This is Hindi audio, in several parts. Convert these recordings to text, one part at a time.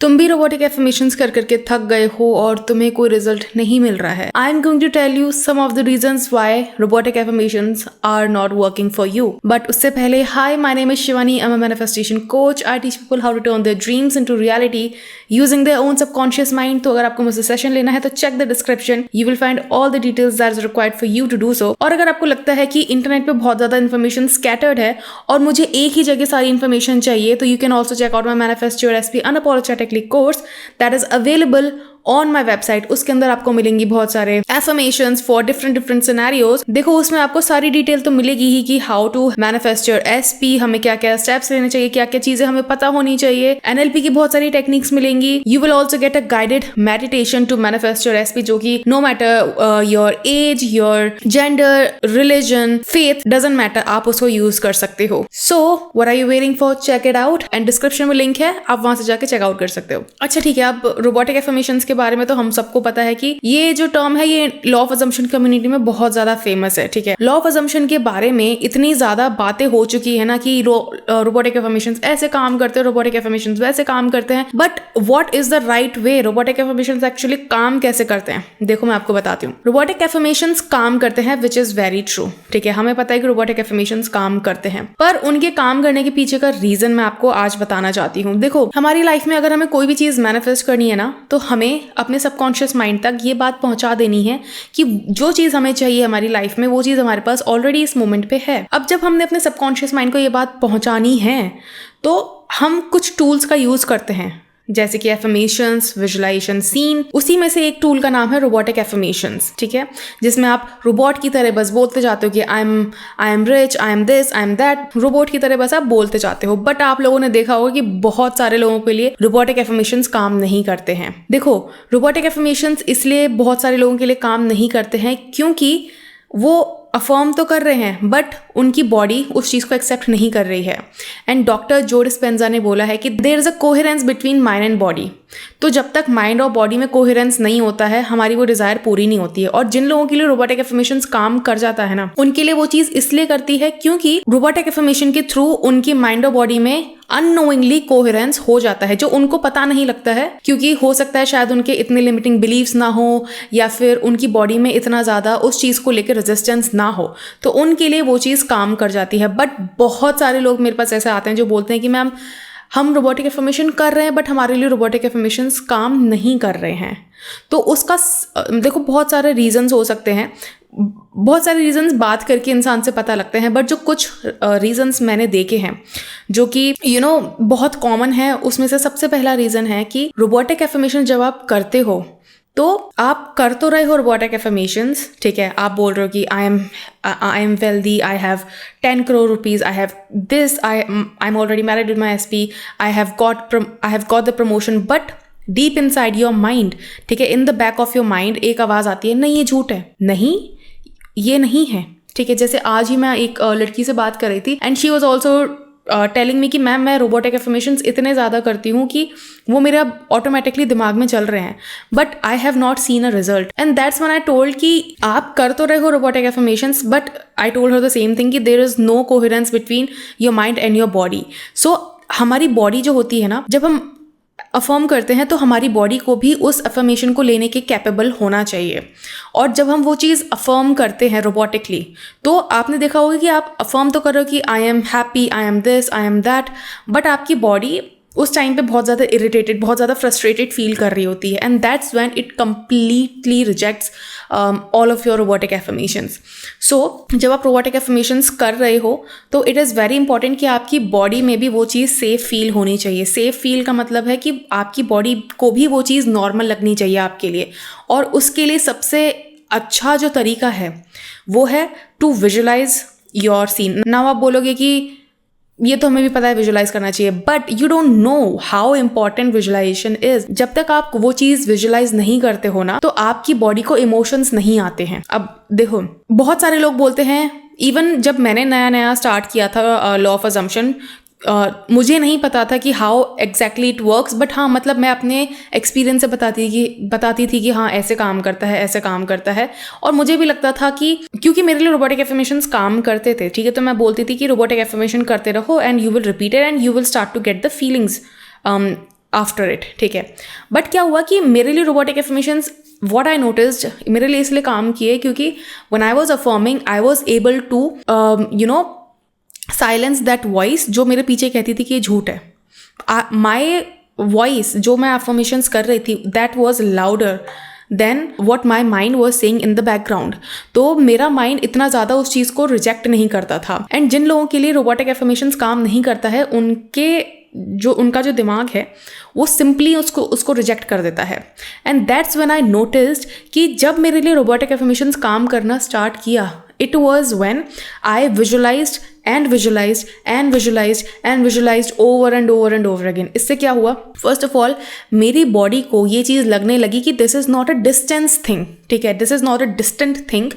तुम भी रोबोटिक एफर्मेशंस कर करके थक गए हो और तुम्हें कोई रिजल्ट नहीं मिल रहा है। I am going to tell you some of the reasons why robotic affirmations are not working for you. But उससे पहले, hi, my name is Shivani, I am a manifestation coach. I teach people how to turn their dreams into reality using their own subconscious mind. तो अगर आपको मुझसे सेशन लेना है तो check the description, you will find all the details that is required for you to do so. और अगर आपको लगता है कि इंटरनेट पे बहुत ज्यादा इन्फॉर्मेशन स्कैटर्ड है और मुझे एक ही जगह सारी इन्फॉर्मेशन चाहिए, तो you can also check out my manifest your SP unapologetically course that is available on my website. उसके अंदर आपको मिलेंगी बहुत सारे एफर्मेशंस फॉर डिफरेंट सिनेरियोज। देखो, उसमें आपको सारी डिटेल तो मिलेगी ही कि how to manifest your SP, हमें क्या क्या स्टेप्स लेने चाहिए, क्या क्या चीजें हमें पता होनी चाहिए। एनएलपी की बहुत सारी टेक्निक्स मिलेंगी। You will also get a guided meditation to manifest your SP, जो कि no matter your age, your gender, religion, faith, doesn't matter, आप उसको यूज कर सकते हो। So what are you waiting for? Check it out and description में लिंक है, आप वहां से जाके चेकआउट कर सकते हो। अच्छा ठीक है, अब रोबोटिक एफर्मेशंस के बारे में तो हम सबको पता है कि ये जो टर्म है ये लॉ ऑफ अजम्पशन कम्युनिटी में बहुत ज्यादा फेमस है। ठीक है, लॉ ऑफ अजम्पशन के बारे में इतनी ज्यादा बातें हो चुकी है ना कि रोबोटिक एफर्मेशंस ऐसे काम करते हैं, रोबोटिक एफर्मेशंस वैसे काम करते हैं। But what is the right way? Robotic affirmations actually काम कैसे करते हैं? देखो, मैं आपको बताती हूँ। रोबोटिक एफर्मेशंस काम करते हैं, विच इज वेरी ट्रू। ठीक है, हमें पता है कि रोबोटिक एफर्मेशंस काम करते हैं, पर उनके काम करने के पीछे का रीजन मैं आपको आज बताना चाहती हूँ। देखो, हमारी लाइफ में अगर हमें कोई भी चीज मैनिफेस्ट करनी है ना, तो हमें अपने सबकॉन्शियस माइंड तक ये बात पहुंचा देनी है कि जो चीज हमें चाहिए हमारी लाइफ में, वो चीज हमारे पास ऑलरेडी इस मोमेंट पे है। अब जब हमने अपने सबकॉन्शियस माइंड को ये बात पहुंचानी है, तो हम कुछ टूल्स का यूज करते हैं, जैसे कि एफर्मेशंस, विजुअलाइजेशन, सीन। उसी में से एक टूल का नाम है रोबोटिक एफर्मेशंस। ठीक है, जिसमें आप रोबोट की तरह बस बोलते जाते हो कि I am rich, I am this, I am that. Robot की तरह बस आप बोलते जाते हो। बट आप लोगों ने देखा होगा कि बहुत सारे लोगों के लिए रोबोटिक एफर्मेशंस काम नहीं करते हैं। देखो, रोबोटिक एफर्मेशंस इसलिए बहुत सारे लोगों के लिए काम नहीं करते हैं क्योंकि वो अफर्म तो कर रहे हैं बट उनकी बॉडी उस चीज को एक्सेप्ट नहीं कर रही है। एंड डॉक्टर जो डिस्पेंजा ने बोला है कि there is a coherence between mind and body. तो जब तक माइंड और बॉडी में कोहेरेंस नहीं होता है, हमारी वो डिजायर पूरी नहीं होती है। और जिन लोगों के लिए रोबोटिक एफर्मेशंस काम कर जाता है ना, उनके लिए वो चीज इसलिए करती है क्योंकि रोबोटिक एफर्मेशन के थ्रू उनकी माइंड और बॉडी में अननोइंगली कोहेरेंस हो जाता है, जो उनको पता नहीं लगता है। क्योंकि हो सकता है शायद उनके इतने लिमिटिंग बिलीव्स ना हो, या फिर उनकी बॉडी में इतना ज्यादा उस चीज को लेकर रेजिस्टेंस ना हो, तो उनके लिए वो चीज काम कर जाती है। बट बहुत सारे लोग मेरे पास ऐसे आते हैं जो बोलते हैं कि मैम, हम रोबोटिक एफर्मेशन कर रहे हैं बट हमारे लिए रोबोटिक एफर्मेशंस काम नहीं कर रहे हैं। तो उसका देखो, बहुत सारे रीजंस हो सकते हैं। बहुत सारे रीजंस बात करके इंसान से पता लगते हैं, बट जो कुछ रीजंस मैंने देखे हैं जो कि बहुत कॉमन है, उसमें से सबसे पहला रीजन है कि रोबोटिक एफर्मेशन जब आप करते हो तो आप कर तो रहे हो रोबोटिक एफर्मेशंस। ठीक है, आप बोल रहे हो कि I am wealthy, I have 10 crore rupees, I have this, I'm already married with my SP, I have got the promotion, but deep inside your mind, ठीक है, in the back of your mind एक आवाज आती है, नहीं ये झूठ है, नहीं ये नहीं है। ठीक है, जैसे आज ही मैं एक लड़की से बात कर रही थी and she was also telling me कि मैम, मैं रोबोटिक एफर्मेशंस इतने ज़्यादा करती हूँ कि वो मेरा ऑटोमेटिकली दिमाग में चल रहे हैं, but I have not seen a result. And that's when I told कि आप कर तो रहे हो robotic affirmations, but I told her the same thing कि there is no coherence between your mind and your body. So हमारी बॉडी जो होती है ना, जब हम अफर्म करते हैं तो हमारी बॉडी को भी उस अफर्मेशन को लेने के कैपेबल होना चाहिए। और जब हम वो चीज़ अफर्म करते हैं रोबोटिकली, तो आपने देखा होगा कि आप अफर्म तो कर रहे हो कि I am happy, I am this, I am that, but आपकी बॉडी उस टाइम पे बहुत ज़्यादा इरिटेटेड, बहुत ज़्यादा फ्रस्ट्रेटेड फील कर रही होती है। And that's when it completely rejects all of your robotic affirmations. So जब आप रोबोटिक एफर्मेशंस कर रहे हो तो इट इज़ वेरी इंपॉर्टेंट कि आपकी बॉडी में भी वो चीज़ सेफ फील होनी चाहिए। सेफ फील का मतलब है कि आपकी बॉडी को भी वो चीज़ नॉर्मल लगनी चाहिए आपके लिए। और उसके लिए सबसे अच्छा जो तरीका है वो है to visualise your scene. Now आप बोलोगे कि ये तो हमें भी पता है विजुअलाइज करना चाहिए, but you don't know how important visualisation is. जब तक आप वो चीज विजुअलाइज नहीं करते हो ना, तो आपकी बॉडी को इमोशंस नहीं आते हैं। अब देखो, बहुत सारे लोग बोलते हैं, इवन जब मैंने नया नया स्टार्ट किया था लॉ ऑफ अजम्पशन, मुझे नहीं पता था कि how exactly it works, but हाँ, मतलब मैं अपने एक्सपीरियंस से बताती थी कि हाँ ऐसे काम करता है, ऐसे काम करता है। और मुझे भी लगता था कि क्योंकि मेरे लिए रोबोटिक एफर्मेशंस काम करते थे, ठीक है, तो मैं बोलती थी कि रोबोटिक एफर्मेशन करते रहो and you will repeat it and you will start to get the feelings after it, ठीक है। बट क्या हुआ कि मेरे लिए robotic affirmations what I noticed मेरे लिए इसलिए काम किए क्योंकि when I was affirming I was able to silence that voice जो मेरे पीछे कहती थी कि ये झूठ है। माई वॉइस जो मैं अफर्मेशंस कर रही थी that was louder than what my mind was saying in the background. तो मेरा माइंड इतना ज़्यादा उस चीज़ को रिजेक्ट नहीं करता था। एंड जिन लोगों के लिए रोबोटिक एफर्मेशंस काम नहीं करता है उनका जो दिमाग है वो सिंपली उसको रिजेक्ट कर देता है। And that's when I noticed कि जब मेरे लिए रोबोटिक एफर्मेशंस काम करना स्टार्ट किया, it was when I visualised and visualised and visualised and visualised over and over and over again. इससे क्या हुआ, फर्स्ट ऑफ ऑल मेरी बॉडी को ये चीज़ लगने लगी कि this is not a distance thing, ठीक है, this is not a distant thing,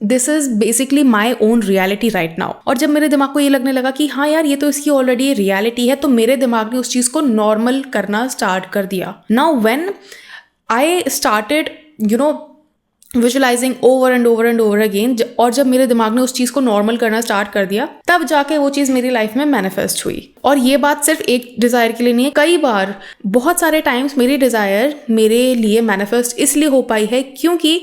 this is basically my own reality right now. और जब मेरे दिमाग को ये लगने लगा कि हाँ यार ये तो इसकी ऑलरेडी रियलिटी है, तो मेरे दिमाग ने उस चीज़ को नॉर्मल करना स्टार्ट कर दिया। Now when I started visualising over and over and over again, और जब मेरे दिमाग ने उस चीज़ को नॉर्मल करना स्टार्ट कर दिया तब जाके वो चीज़ मेरी लाइफ में मैनिफेस्ट हुई। और ये बात सिर्फ एक डिज़ायर के लिए नहीं है, कई बार बहुत सारे टाइम्स मेरी डिज़ायर मेरे लिए मैनिफेस्ट इसलिए हो पाई है क्योंकि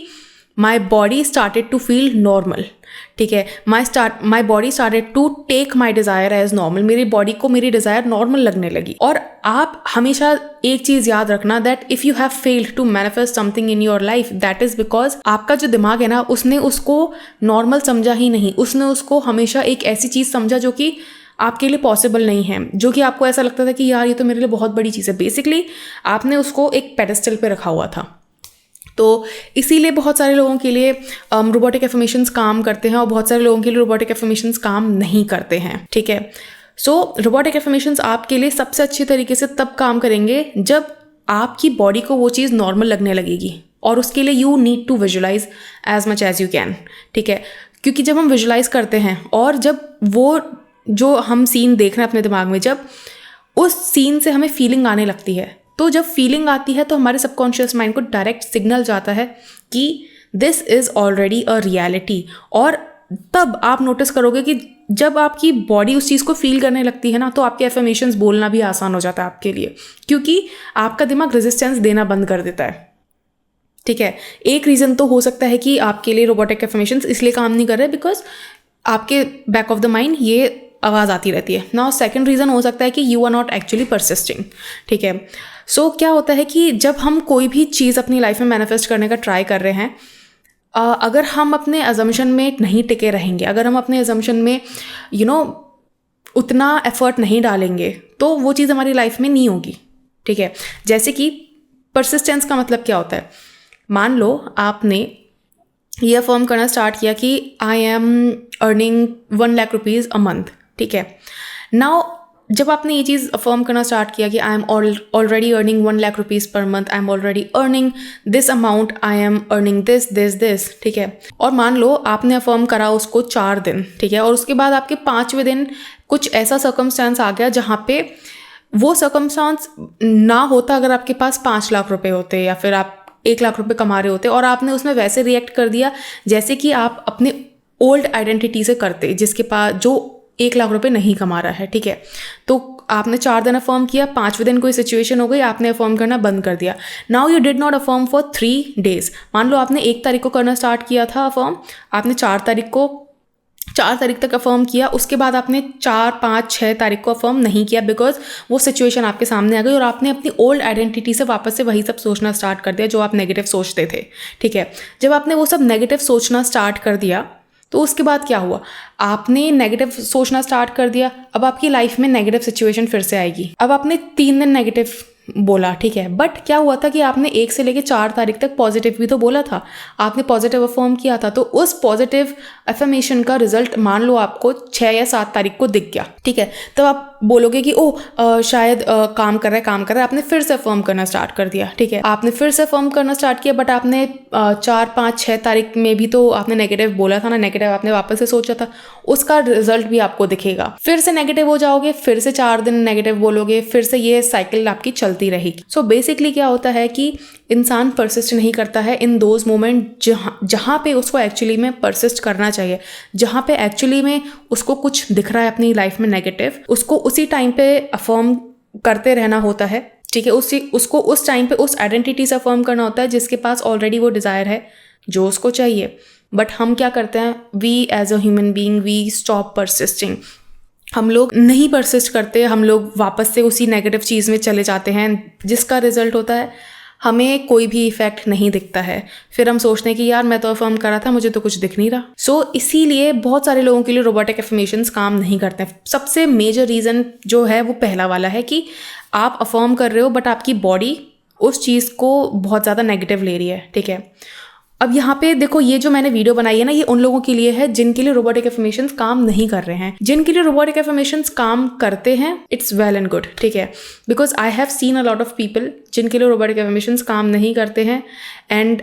my body started to feel normal, ठीक है, my body started to take my desire as normal, मेरी बॉडी को मेरी डिज़ायर नॉर्मल लगने लगी। और आप हमेशा एक चीज़ याद रखना that if you have failed to manifest something in your life that is because आपका जो दिमाग है ना उसने उसको नॉर्मल समझा ही नहीं, उसने उसको हमेशा एक ऐसी चीज़ समझा जो कि आपके लिए पॉसिबल नहीं है, जो कि आपको ऐसा लगता था कि यार ये तो मेरे लिए बहुत बड़ी चीज़ है। बेसिकली आपने उसको एक पेडेस्टल पे रखा हुआ था। तो इसीलिए बहुत सारे लोगों के लिए रोबोटिक एफर्मेशंस काम करते हैं और बहुत सारे लोगों के लिए रोबोटिक एफर्मेशंस काम नहीं करते हैं, ठीक है। सो रोबोटिक एफर्मेशंस आपके लिए सबसे अच्छी तरीके से तब काम करेंगे जब आपकी बॉडी को वो चीज़ नॉर्मल लगने लगेगी, और उसके लिए you need to visualise as much as you can, ठीक है। क्योंकि जब हम विजुअलाइज करते हैं और जब वो जो हम सीन देख रहे हैं अपने दिमाग में, जब उस सीन से हमें फीलिंग आने लगती है, तो जब फीलिंग आती है तो हमारे सबकॉन्शियस माइंड को डायरेक्ट सिग्नल जाता है कि this is already a reality. और तब आप नोटिस करोगे कि जब आपकी बॉडी उस चीज़ को फील करने लगती है ना, तो आपके एफर्मेशंस बोलना भी आसान हो जाता है आपके लिए, क्योंकि आपका दिमाग रेजिस्टेंस देना बंद कर देता है, ठीक है। एक रीज़न तो हो सकता है कि आपके लिए रोबोटिक एफर्मेशंस इसलिए काम नहीं कर रहे बिकॉज आपके बैक ऑफ द माइंड ये आवाज़ आती रहती है ना। सेकंड रीज़न हो सकता है कि you are not actually persisting, ठीक है। सो क्या होता है कि जब हम कोई भी चीज़ अपनी लाइफ में मैनिफेस्ट करने का ट्राई कर रहे हैं, अगर हम अपने अजम्पशन में नहीं टिके रहेंगे, अगर हम अपने अजम्पशन में उतना एफर्ट नहीं डालेंगे, तो वो चीज़ हमारी लाइफ में नहीं होगी, ठीक है। जैसे कि परसिस्टेंस का मतलब क्या होता है, मान लो आपने ये अफर्म करना स्टार्ट किया कि I am earning 1 lakh rupees a month, ठीक है। नाउ जब आपने ये चीज़ अफर्म करना स्टार्ट किया कि I am already earning 1 lakh rupees per month, I am already earning this amount, I am earning this, ठीक है। और मान लो आपने अफर्म करा उसको 4 दिन, ठीक है, और उसके बाद आपके 5वें दिन कुछ ऐसा सर्कमस्टांस आ गया जहाँ पे वो सर्कमस्टांस ना होता अगर आपके पास 5 लाख रुपए होते या फिर आप 1 लाख रुपए कमा रहे होते, और आपने उसमें वैसे रिएक्ट कर दिया जैसे कि आप अपने ओल्ड आइडेंटिटी से करते जिसके पास जो 1 लाख रुपए नहीं कमा रहा है, ठीक है। तो आपने 4 दिन अफर्म किया, 5वें दिन कोई सिचुएशन हो गई, आपने अफर्म करना बंद कर दिया। Now you did not affirm for 3 days. मान लो आपने 1 तारीख को करना स्टार्ट किया था अफर्म, आपने 4 तारीख तक अफर्म किया, उसके बाद आपने 4, 5, 6 तारीख को अफर्म नहीं किया बिकॉज वो सिचुएशन आपके सामने आ गई और आपने अपनी ओल्ड आइडेंटिटी से वापस से वही सब सोचना स्टार्ट कर दिया जो आप नेगेटिव सोचते थे, ठीक है। जब आपने वो सब नेगेटिव सोचना स्टार्ट कर दिया तो उसके बाद क्या हुआ, आपने नेगेटिव सोचना स्टार्ट कर दिया, अब आपकी लाइफ में नेगेटिव सिचुएशन फिर से आएगी। अब आपने 3 दिन नेगेटिव बोला, ठीक है, बट क्या हुआ था कि आपने 1 से लेकर 4 तारीख तक पॉजिटिव भी तो बोला था, आपने पॉजिटिव अफर्म किया था, तो उस पॉजिटिव अफर्मेशन का रिजल्ट मान लो आपको 6 या 7 तारीख को दिख गया, ठीक है। तब आप बोलोगे कि शायद काम कर रहा है, आपने फिर से अफर्म करना स्टार्ट कर दिया, ठीक है, आपने फिर से अफर्म करना स्टार्ट किया, बट आपने 4, 5, 6 तारीख में भी तो आपने नेगेटिव बोला था ना, नेगेटिव आपने वापस से सोचा था, उसका रिजल्ट भी आपको दिखेगा। फिर से नेगेटिव हो जाओगे, फिर से 4 दिन नेगेटिव बोलोगे, फिर से ये साइकिल आपकी चलती रहेगी। सो बेसिकली क्या होता है कि इंसान परसिस्ट नहीं करता है इन दोज मोमेंट जहाँ पे उसको एक्चुअली में परसिस्ट करना चाहिए, जहाँ पे एक्चुअली में उसको कुछ दिख रहा है अपनी लाइफ में नेगेटिव, उसको उसी टाइम पे अफर्म करते रहना होता है, ठीक है। उसको उस टाइम पे उस आइडेंटिटी से अफर्म करना होता है जिसके पास ऑलरेडी वो डिज़ायर है जो उसको चाहिए। बट हम क्या करते हैं, we as a human being we stop persisting. हम लोग नहीं परसिस्ट करते, हम लोग वापस से उसी नेगेटिव चीज़ में चले जाते हैं, जिसका रिजल्ट होता है हमें कोई भी इफेक्ट नहीं दिखता है। फिर हम सोचते हैं कि यार मैं तो अफर्म कर रहा था, मुझे तो कुछ दिख नहीं रहा। सो इसीलिए बहुत सारे लोगों के लिए रोबोटिक एफर्मेशंस काम नहीं करते हैं। सबसे मेजर रीज़न जो है वो पहला वाला है कि आप अफर्म कर रहे हो बट आपकी बॉडी उस चीज़ को बहुत ज़्यादा नेगेटिव ले रही है, ठीक है। अब यहाँ पे देखो, ये जो मैंने वीडियो बनाई है ना, ये उन लोगों के लिए है जिनके लिए रोबोटिक एफर्मेशंस काम नहीं कर रहे हैं। जिनके लिए रोबोटिक एफर्मेशंस काम करते हैं, इट्स वेल एंड गुड, ठीक है। Because I have seen a lot of people जिनके लिए रोबोटिक एफर्मेशंस काम नहीं करते हैं, एंड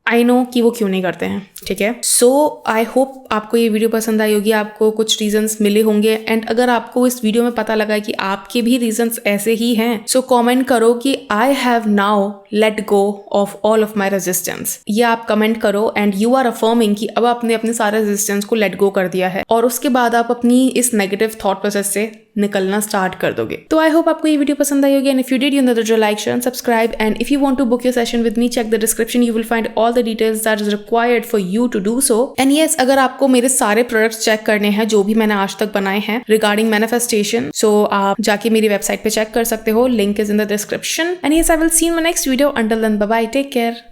आई नो कि वो क्यों नहीं करते हैं, ठीक है। सो आई होप आपको ये वीडियो पसंद आई होगी, आपको कुछ रीजंस मिले होंगे। एंड अगर आपको इस वीडियो में पता लगा कि आपके भी रीजंस ऐसे ही हैं, सो कमेंट करो कि I have now let go of all of my resistance. ये आप कमेंट करो एंड यू आर अफर्मिंग कि अब आपने अपने सारे रेजिस्टेंस को लेट गो कर दिया है, और उसके बाद आप अपनी इस नेगेटिव थॉट प्रोसेस से निकलना स्टार्ट कर दोगे। तो आई होप आपको ये वीडियो पसंद आई होगी, and if you did, you know the drill, like, share and subscribe. And if you want to book your session with me, check the description, you will find all the details that is required for you to do so. And yes, अगर आपको मेरे सारे प्रोडक्ट्स चेक करने हैं जो भी मैंने आज तक बनाए हैं रिगार्डिंग मैनिफेस्टेशन, सो आप जाके मेरी वेबसाइट पे चेक कर सकते हो, link is in the description. And yes, I will see you in my next video. Until then, bye bye, take care.